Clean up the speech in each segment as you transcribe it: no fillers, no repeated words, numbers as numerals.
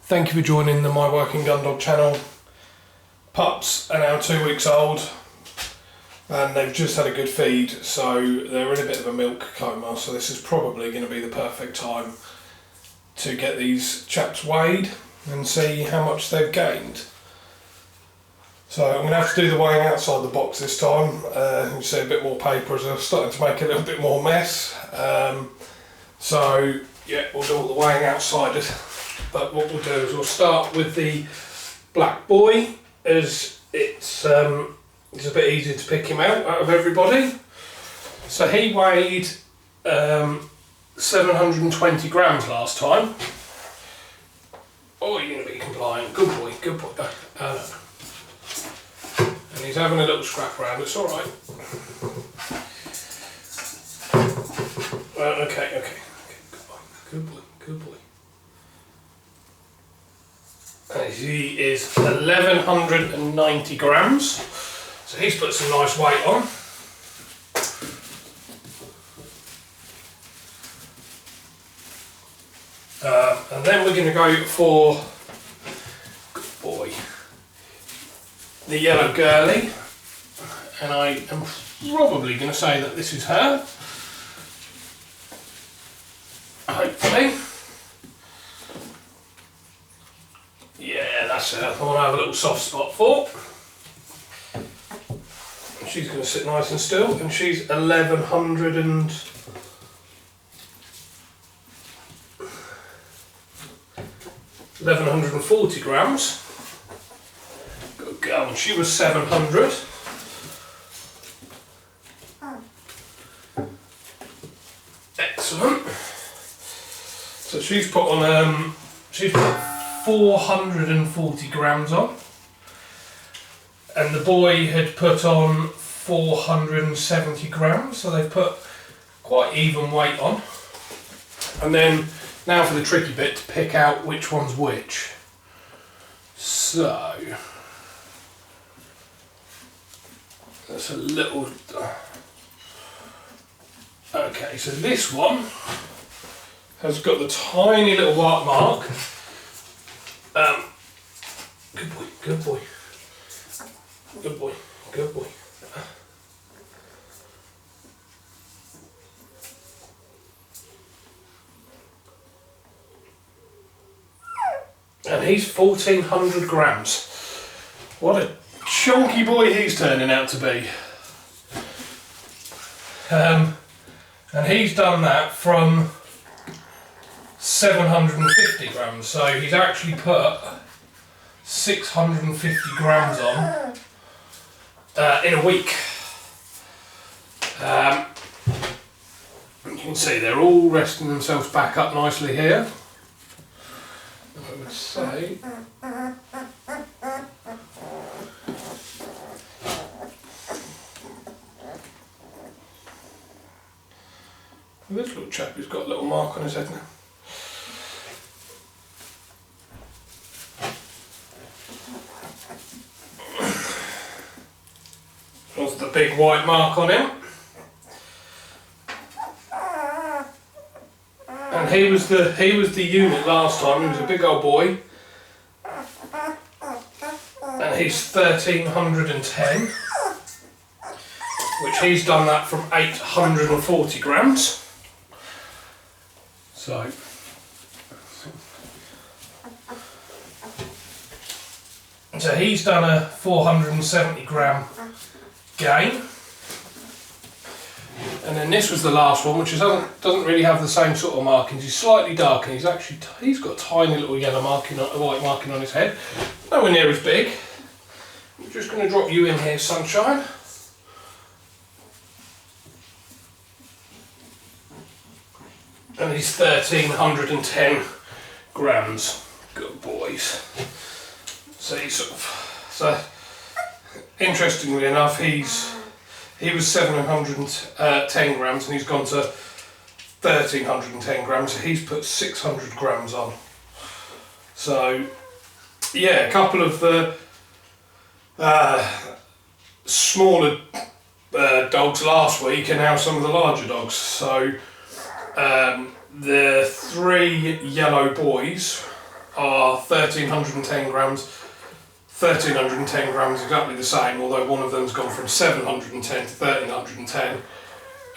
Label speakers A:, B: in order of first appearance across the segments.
A: Thank you for joining the My Working Gun Dog channel. Pups are now 2 weeks old and they've just had a good feed, so they're in a bit of a milk coma, so this is probably going to be the perfect time to get these chaps weighed and see how much they've gained. So I'm going to have to do the weighing outside the box this time. You see a bit more paper as I'm starting to make a little bit more mess. So yeah, we'll do all the weighing outside. But what we'll do is we'll start with the black boy, as it's a bit easier to pick him out of everybody. So he weighed 720 grams last time. Oh, you're going to be compliant. Good boy, good boy. No. And he's having a little scrap around, it's alright. Okay, good boy, good boy. And he is 1190 grams, so he's put some nice weight on. And then we're going to go for, good boy, the yellow girly, and I am probably going to say that this is her, hopefully. Yeah, that's her, the one I have a little soft spot for. And she's going to sit nice and still, and she's 1140 grams. Good girl, and she was 700. Excellent. So she's put on 440 grams on, and the boy had put on 470 grams, so they've put quite even weight on. And then now for the tricky bit, to pick out which one's which. So that's a little, okay, so this one has got the tiny little white mark. Good boy, good boy, good boy, good boy. And he's 1400 grams. What a chunky boy he's turning out to be. And he's done that from 750 grams, so he's actually put 650 grams on in a week. You can see they're all resting themselves back up nicely here. I would say this little chap who's got a little mark on his head now. There's the big white mark on him. And he was the unit last time. He was a big old boy. And he's 1310, which he's done that from 840 grams. So he's done a 470 gram gain. And then this was the last one, which doesn't really have the same sort of markings. He's slightly darker. He's got a tiny little yellow marking, white marking on his head. Nowhere near as big. I'm just going to drop you in here, sunshine. And he's 1310 grams. Good boys. So interestingly enough, he was 710 grams and he's gone to 1310 grams, so he's put 600 grams on. So yeah, a couple of the smaller dogs last week and now some of the larger dogs. So the three yellow boys are 1,310 grams. 1,310 grams exactly the same, although one of them's gone from 710 to 1,310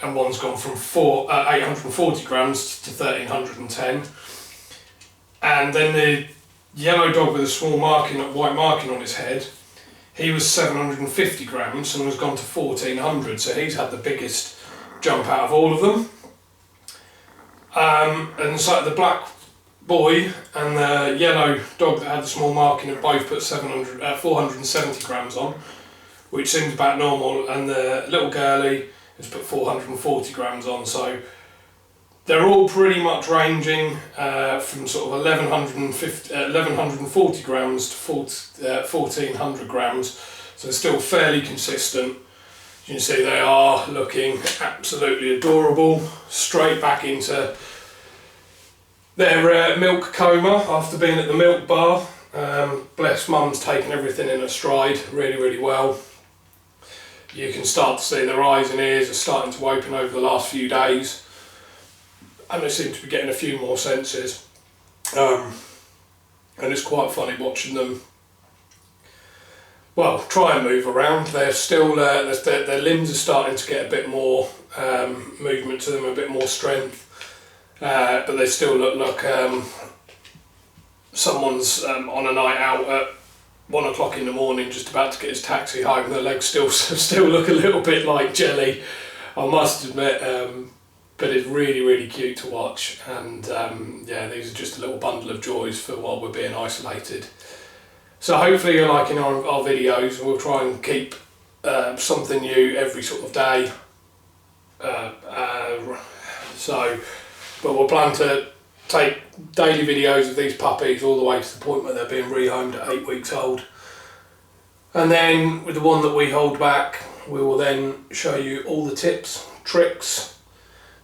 A: and one's gone from 840 grams to 1,310. And then the yellow dog with a small white marking on his head, he was 750 grams and was gone to 1,400, so he's had the biggest jump out of all of them. And so the black boy and the yellow dog that had the small marking have both put 470 grams on, which seems about normal, and the little girlie has put 440 grams on, so they're all pretty much ranging from sort of 1,140 grams to 1,400 grams, so they're still fairly consistent. As you can see, they are looking absolutely adorable, straight back into their milk coma after being at the milk bar. Bless Mum's taken everything in a stride really, really well. You can start to see their eyes and ears are starting to open over the last few days, and they seem to be getting a few more senses. And it's quite funny watching them, well, try and move around. They're still, their limbs are starting to get a bit more movement to them, a bit more strength. But they still look like someone's on a night out at 1 o'clock in the morning, just about to get his taxi home. Their legs still look a little bit like jelly, I must admit. But it's really, really cute to watch. And yeah, these are just a little bundle of joys for while we're being isolated. So hopefully you're liking our videos. We'll try and keep something new every sort of day. But we'll plan to take daily videos of these puppies all the way to the point where they're being rehomed at 8 weeks old. And then with the one that we hold back, we will then show you all the tips, tricks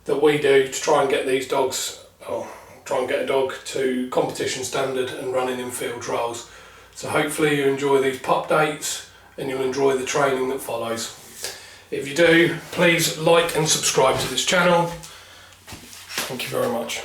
A: that we do to try and get these dogs, or try and get a dog to competition standard and running in field trials. So hopefully you enjoy these pup dates and you'll enjoy the training that follows. If you do, please like and subscribe to this channel. Thank you very much.